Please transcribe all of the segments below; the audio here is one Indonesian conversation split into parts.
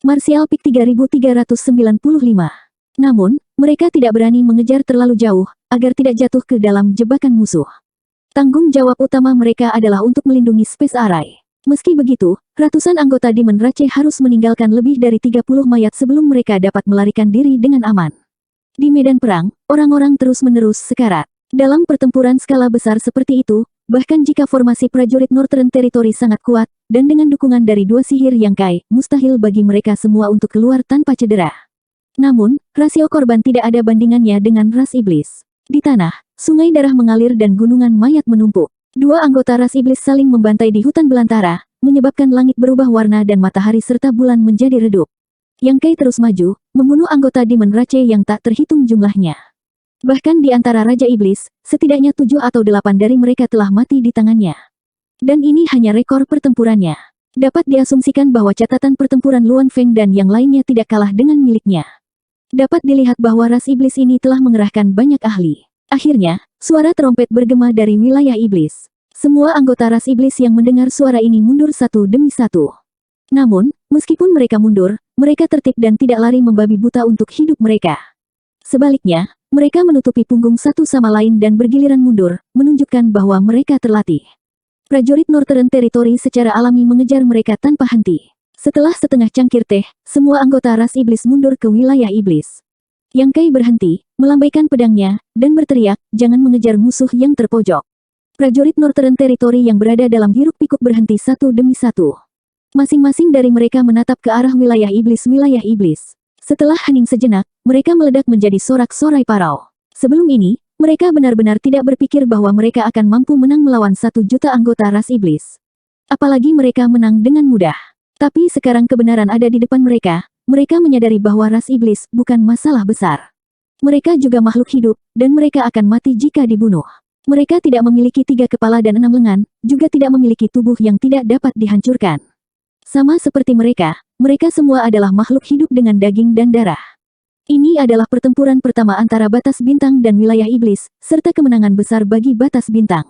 Martial Peak 3395. Namun, mereka tidak berani mengejar terlalu jauh, agar tidak jatuh ke dalam jebakan musuh. Tanggung jawab utama mereka adalah untuk melindungi Space Array. Meski begitu, ratusan anggota Demon Rache harus meninggalkan lebih dari 30 mayat sebelum mereka dapat melarikan diri dengan aman. Di medan perang, orang-orang terus-menerus sekarat. Dalam pertempuran skala besar seperti itu, bahkan jika formasi prajurit Northern Territory sangat kuat, dan dengan dukungan dari dua sihir Yangkai, mustahil bagi mereka semua untuk keluar tanpa cedera. Namun, rasio korban tidak ada bandingannya dengan ras iblis. Di tanah, sungai darah mengalir dan gunungan mayat menumpuk. Dua anggota ras iblis saling membantai di hutan belantara, menyebabkan langit berubah warna dan matahari serta bulan menjadi redup. Yangkai terus maju, membunuh anggota Demon Rache yang tak terhitung jumlahnya. Bahkan di antara Raja Iblis, setidaknya 7 atau 8 dari mereka telah mati di tangannya. Dan ini hanya rekor pertempurannya. Dapat diasumsikan bahwa catatan pertempuran Luan Feng dan yang lainnya tidak kalah dengan miliknya. Dapat dilihat bahwa ras iblis ini telah mengerahkan banyak ahli. Akhirnya, suara trompet bergema dari wilayah iblis. Semua anggota ras iblis yang mendengar suara ini mundur satu demi satu. Namun, meskipun mereka mundur, mereka tertib dan tidak lari membabi buta untuk hidup mereka. Sebaliknya, mereka menutupi punggung satu sama lain dan bergiliran mundur, menunjukkan bahwa mereka terlatih. Prajurit Northern Territory secara alami mengejar mereka tanpa henti. Setelah setengah cangkir teh, semua anggota ras iblis mundur ke wilayah iblis. Yangkai berhenti, melambaikan pedangnya, dan berteriak, jangan mengejar musuh yang terpojok. Prajurit Northern Territory yang berada dalam hiruk-pikuk berhenti satu demi satu. Masing-masing dari mereka menatap ke arah wilayah iblis. Setelah hening sejenak, mereka meledak menjadi sorak-sorai parau. Sebelum ini, mereka benar-benar tidak berpikir bahwa mereka akan mampu menang melawan 1 juta anggota ras iblis. Apalagi mereka menang dengan mudah. Tapi sekarang kebenaran ada di depan mereka, mereka menyadari bahwa ras iblis bukan masalah besar. Mereka juga makhluk hidup, dan mereka akan mati jika dibunuh. Mereka tidak memiliki 3 kepala dan 6 lengan, juga tidak memiliki tubuh yang tidak dapat dihancurkan. Sama seperti mereka semua adalah makhluk hidup dengan daging dan darah. Ini adalah pertempuran pertama antara batas bintang dan wilayah iblis, serta kemenangan besar bagi batas bintang.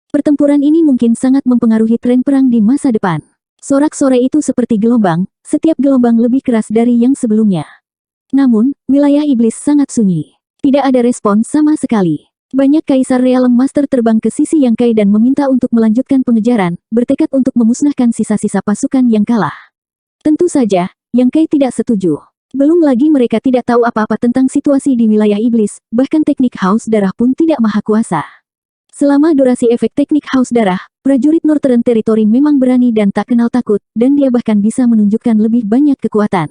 Pertempuran ini mungkin sangat mempengaruhi tren perang di masa depan. Sorak-sorai itu seperti gelombang, setiap gelombang lebih keras dari yang sebelumnya. Namun, wilayah iblis sangat sunyi. Tidak ada respon sama sekali. Banyak Kaisar Realm Master terbang ke sisi Yangkai dan meminta untuk melanjutkan pengejaran, bertekad untuk memusnahkan sisa-sisa pasukan yang kalah. Tentu saja, Yangkai tidak setuju. Belum lagi mereka tidak tahu apa-apa tentang situasi di wilayah iblis, bahkan teknik haus darah pun tidak maha kuasa. Selama durasi efek teknik haus darah, prajurit Northern Territory memang berani dan tak kenal takut, dan dia bahkan bisa menunjukkan lebih banyak kekuatan.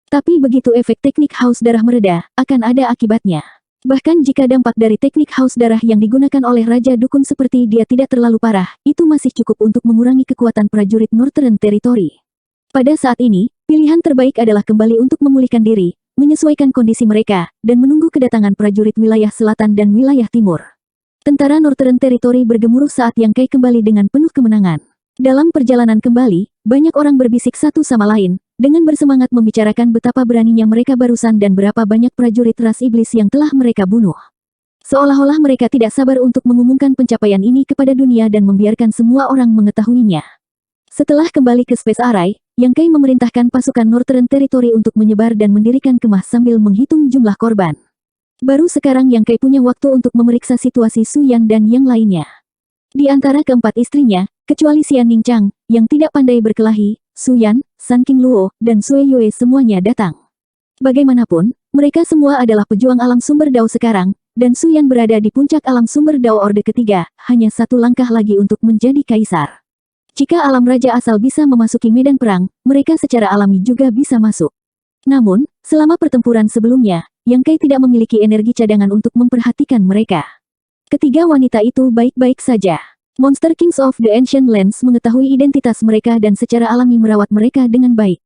Tapi begitu efek teknik haus darah mereda, akan ada akibatnya. Bahkan jika dampak dari teknik haus darah yang digunakan oleh Raja Dukun seperti dia tidak terlalu parah, itu masih cukup untuk mengurangi kekuatan prajurit Northern Territory. Pada saat ini, pilihan terbaik adalah kembali untuk memulihkan diri, menyesuaikan kondisi mereka, dan menunggu kedatangan prajurit wilayah selatan dan wilayah timur. Tentara Northern Territory bergemuruh saat Yangkai kembali dengan penuh kemenangan. Dalam perjalanan kembali, banyak orang berbisik satu sama lain, dengan bersemangat membicarakan betapa beraninya mereka barusan dan berapa banyak prajurit ras iblis yang telah mereka bunuh. Seolah-olah mereka tidak sabar untuk mengumumkan pencapaian ini kepada dunia dan membiarkan semua orang mengetahuinya. Setelah kembali ke Space Array, Yangkai memerintahkan pasukan Northern Territory untuk menyebar dan mendirikan kemah sambil menghitung jumlah korban. Baru sekarang Yangkai punya waktu untuk memeriksa situasi Su Yan dan yang lainnya. Di antara keempat istrinya, kecuali Xian Ningchang, yang tidak pandai berkelahi, Su Yan, Sun King Luo, dan Sui Yue semuanya datang. Bagaimanapun, mereka semua adalah pejuang alam sumber dao sekarang, dan Su Yan berada di puncak alam sumber dao Orde ketiga, hanya 1 langkah lagi untuk menjadi kaisar. Jika alam raja asal bisa memasuki medan perang, mereka secara alami juga bisa masuk. Namun, selama pertempuran sebelumnya, Yangkai tidak memiliki energi cadangan untuk memperhatikan mereka. Ketiga wanita itu baik-baik saja. Monster Kings of the Ancient Lands mengetahui identitas mereka dan secara alami merawat mereka dengan baik.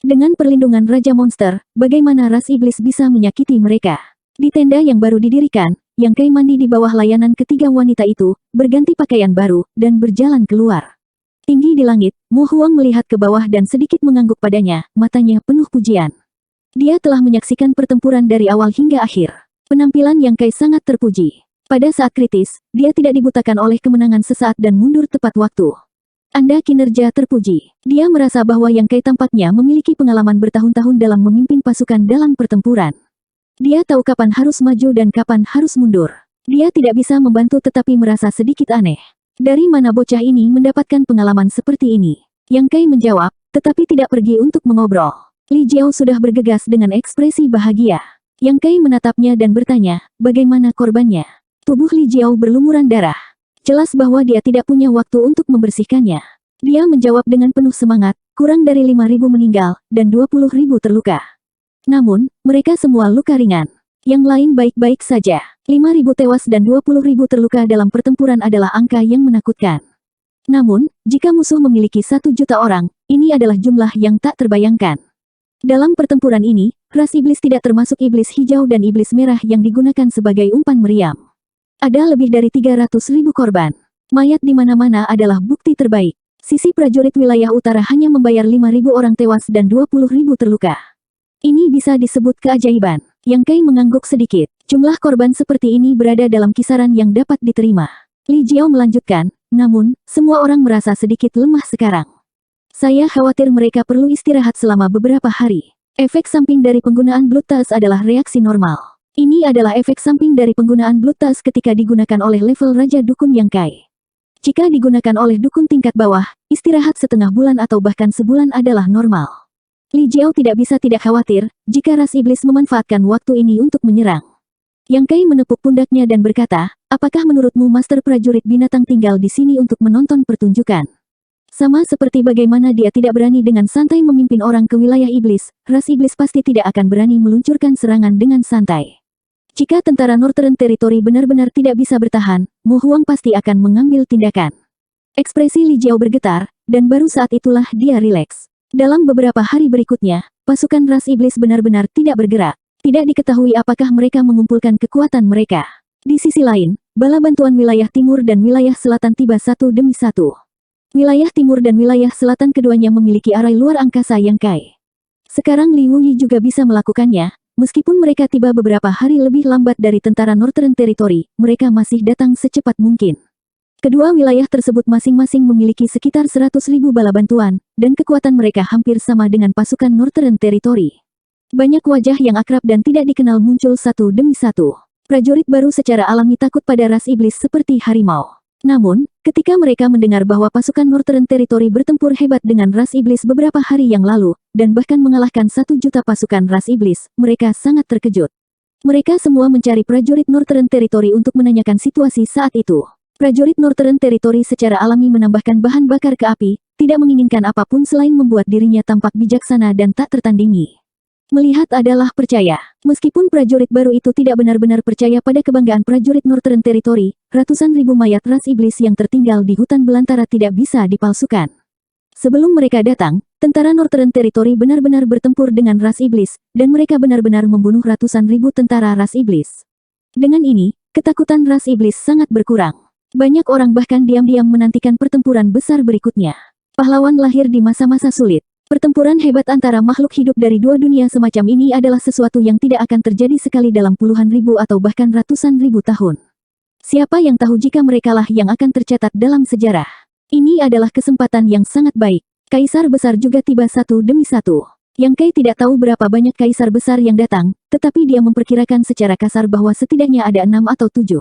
Dengan perlindungan Raja Monster, bagaimana ras iblis bisa menyakiti mereka? Di tenda yang baru didirikan, Yangkai mandi di bawah layanan ketiga wanita itu, berganti pakaian baru, dan berjalan keluar. Tinggi di langit, Mu Huang melihat ke bawah dan sedikit mengangguk padanya, matanya penuh pujian. Dia telah menyaksikan pertempuran dari awal hingga akhir. Penampilan Yangkai sangat terpuji. Pada saat kritis, dia tidak dibutakan oleh kemenangan sesaat dan mundur tepat waktu. Anda kinerja terpuji. Dia merasa bahwa Yang Kai tampaknya memiliki pengalaman bertahun-tahun dalam memimpin pasukan dalam pertempuran. Dia tahu kapan harus maju dan kapan harus mundur. Dia tidak bisa membantu tetapi merasa sedikit aneh. Dari mana bocah ini mendapatkan pengalaman seperti ini? Yang Kai menjawab, tetapi tidak pergi untuk mengobrol. Li Jiao sudah bergegas dengan ekspresi bahagia. Yang Kai menatapnya dan bertanya, bagaimana korbannya? Tubuh Li Jiao berlumuran darah. Jelas bahwa dia tidak punya waktu untuk membersihkannya. Dia menjawab dengan penuh semangat, kurang dari 5.000 meninggal, dan 20.000 terluka. Namun, mereka semua luka ringan. Yang lain baik-baik saja. 5.000 tewas dan 20.000 terluka dalam pertempuran adalah angka yang menakutkan. Namun, jika musuh memiliki 1 juta orang, ini adalah jumlah yang tak terbayangkan. Dalam pertempuran ini, ras iblis tidak termasuk iblis hijau dan iblis merah yang digunakan sebagai umpan meriam. Ada lebih dari 300.000 korban. Mayat di mana-mana adalah bukti terbaik. Sisi prajurit wilayah utara hanya membayar 5.000 orang tewas dan 20.000 terluka. Ini bisa disebut keajaiban. Yang Kai mengangguk sedikit. Jumlah korban seperti ini berada dalam kisaran yang dapat diterima. Li Jiao melanjutkan, namun, semua orang merasa sedikit lemah sekarang. Saya khawatir mereka perlu istirahat selama beberapa hari. Efek samping dari penggunaan Blood Touch adalah reaksi normal. Ini adalah efek samping dari penggunaan Blood Touch ketika digunakan oleh level Raja Dukun Yang Kai. Jika digunakan oleh dukun tingkat bawah, istirahat setengah bulan atau bahkan sebulan adalah normal. Li Jiao tidak bisa tidak khawatir, jika ras iblis memanfaatkan waktu ini untuk menyerang. Yang Kai menepuk pundaknya dan berkata, apakah menurutmu Master Prajurit Binatang tinggal di sini untuk menonton pertunjukan? Sama seperti bagaimana dia tidak berani dengan santai memimpin orang ke wilayah iblis, ras iblis pasti tidak akan berani meluncurkan serangan dengan santai. Jika tentara Northern Territory benar-benar tidak bisa bertahan, Mo Huang pasti akan mengambil tindakan. Ekspresi Li Jiao bergetar, dan baru saat itulah dia rileks. Dalam beberapa hari berikutnya, pasukan ras iblis benar-benar tidak bergerak. Tidak diketahui apakah mereka mengumpulkan kekuatan mereka. Di sisi lain, bala bantuan wilayah timur dan wilayah selatan tiba satu demi satu. Wilayah timur dan wilayah selatan keduanya memiliki arai luar angkasa Yang Kai. Sekarang Li Wuyi juga bisa melakukannya. Meskipun mereka tiba beberapa hari lebih lambat dari tentara Northern Territory, mereka masih datang secepat mungkin. Kedua wilayah tersebut masing-masing memiliki sekitar 100.000 bala bantuan, dan kekuatan mereka hampir sama dengan pasukan Northern Territory. Banyak wajah yang akrab dan tidak dikenal muncul satu demi satu. Prajurit baru secara alami takut pada ras iblis seperti harimau. Namun, ketika mereka mendengar bahwa pasukan Northern Territory bertempur hebat dengan ras iblis beberapa hari yang lalu, dan bahkan mengalahkan 1 juta pasukan ras iblis, mereka sangat terkejut. Mereka semua mencari prajurit Northern Territory untuk menanyakan situasi saat itu. Prajurit Northern Territory secara alami menambahkan bahan bakar ke api, tidak menginginkan apapun selain membuat dirinya tampak bijaksana dan tak tertandingi. Melihat adalah percaya. Meskipun prajurit baru itu tidak benar-benar percaya pada kebanggaan prajurit Northern Territory, ratusan ribu mayat ras iblis yang tertinggal di hutan belantara tidak bisa dipalsukan. Sebelum mereka datang, tentara Northern Territory benar-benar bertempur dengan ras iblis, dan mereka benar-benar membunuh ratusan ribu tentara ras iblis. Dengan ini, ketakutan ras iblis sangat berkurang. Banyak orang bahkan diam-diam menantikan pertempuran besar berikutnya. Pahlawan lahir di masa-masa sulit. Pertempuran hebat antara makhluk hidup dari dua dunia semacam ini adalah sesuatu yang tidak akan terjadi sekali dalam puluhan ribu atau bahkan ratusan ribu tahun. Siapa yang tahu jika merekalah yang akan tercatat dalam sejarah. Ini adalah kesempatan yang sangat baik. Kaisar besar juga tiba satu demi satu. Yang Kai tidak tahu berapa banyak kaisar besar yang datang, tetapi dia memperkirakan secara kasar bahwa setidaknya ada 6 atau 7.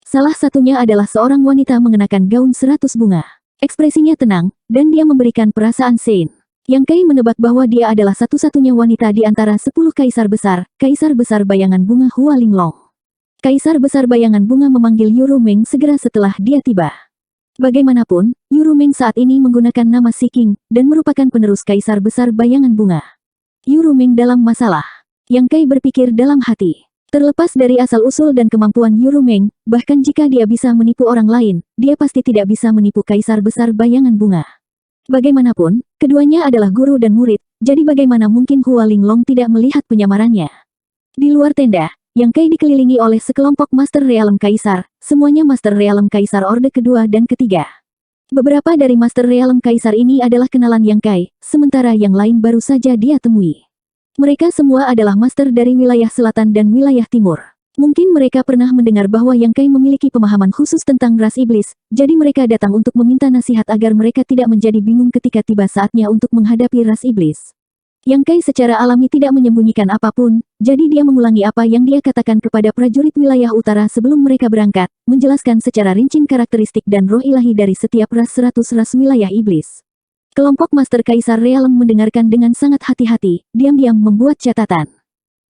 Salah satunya adalah seorang wanita mengenakan gaun 100 bunga. Ekspresinya tenang, dan dia memberikan perasaan sein. Yang Kai menebak bahwa dia adalah satu-satunya wanita di antara 10 kaisar besar bayangan bunga Hua Linglong. Kaisar besar bayangan bunga memanggil Yuru Meng segera setelah dia tiba. Bagaimanapun, Yuru Meng saat ini menggunakan nama Si King, dan merupakan penerus kaisar besar bayangan bunga. Yuru Meng dalam masalah. Yang Kai berpikir dalam hati. Terlepas dari asal-usul dan kemampuan Yuru Meng, bahkan jika dia bisa menipu orang lain, dia pasti tidak bisa menipu kaisar besar bayangan bunga. Bagaimanapun, keduanya adalah guru dan murid, jadi bagaimana mungkin Hua Linglong tidak melihat penyamarannya. Di luar tenda, Yang Kai dikelilingi oleh sekelompok Master Realm Kaisar, semuanya Master Realm Kaisar Orde kedua dan ketiga. Beberapa dari Master Realm Kaisar ini adalah kenalan Yang Kai, sementara yang lain baru saja dia temui. Mereka semua adalah Master dari wilayah selatan dan wilayah timur. Mungkin mereka pernah mendengar bahwa Yang Kai memiliki pemahaman khusus tentang ras iblis, jadi mereka datang untuk meminta nasihat agar mereka tidak menjadi bingung ketika tiba saatnya untuk menghadapi ras iblis. Yang Kai secara alami tidak menyembunyikan apapun, jadi dia mengulangi apa yang dia katakan kepada prajurit wilayah utara sebelum mereka berangkat, menjelaskan secara rinci karakteristik dan roh ilahi dari setiap ras 100 ras wilayah iblis. Kelompok Master Kaisar Realem mendengarkan dengan sangat hati-hati, diam-diam membuat catatan.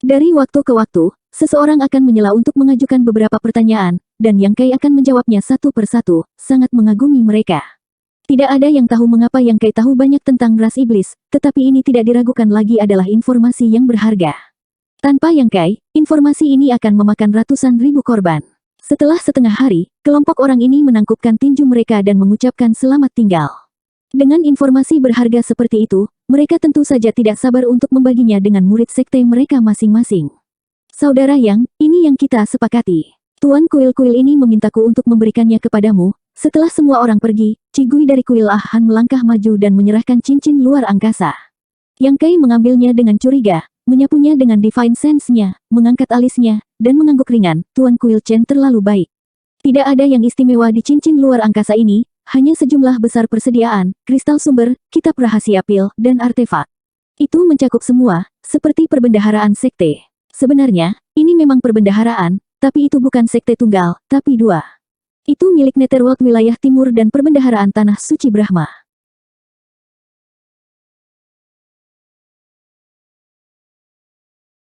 Dari waktu ke waktu, seseorang akan menyela untuk mengajukan beberapa pertanyaan, dan Yang Kai akan menjawabnya satu persatu, sangat mengagumi mereka. Tidak ada yang tahu mengapa Yang Kai tahu banyak tentang ras iblis, tetapi ini tidak diragukan lagi adalah informasi yang berharga. Tanpa Yang Kai, informasi ini akan memakan ratusan ribu korban. Setelah setengah hari, kelompok orang ini menangkupkan tinju mereka dan mengucapkan selamat tinggal. Dengan informasi berharga seperti itu, mereka tentu saja tidak sabar untuk membaginya dengan murid sekte mereka masing-masing. Saudara Yang, ini yang kita sepakati. Tuan kuil-kuil ini memintaku untuk memberikannya kepadamu. Setelah semua orang pergi, Cigui dari kuil Ah Han melangkah maju dan menyerahkan cincin luar angkasa. Yang Kai mengambilnya dengan curiga, menyapunya dengan divine sense-nya, mengangkat alisnya, dan mengangguk ringan. Tuan kuil Chen terlalu baik. Tidak ada yang istimewa di cincin luar angkasa ini, hanya sejumlah besar persediaan, kristal sumber, kitab rahasia pil, dan artefak. Itu mencakup semua, seperti perbendaharaan sekte. Sebenarnya, ini memang perbendaharaan, tapi itu bukan sekte tunggal, tapi dua. Itu milik Netherworld wilayah timur dan perbendaharaan tanah suci Brahma.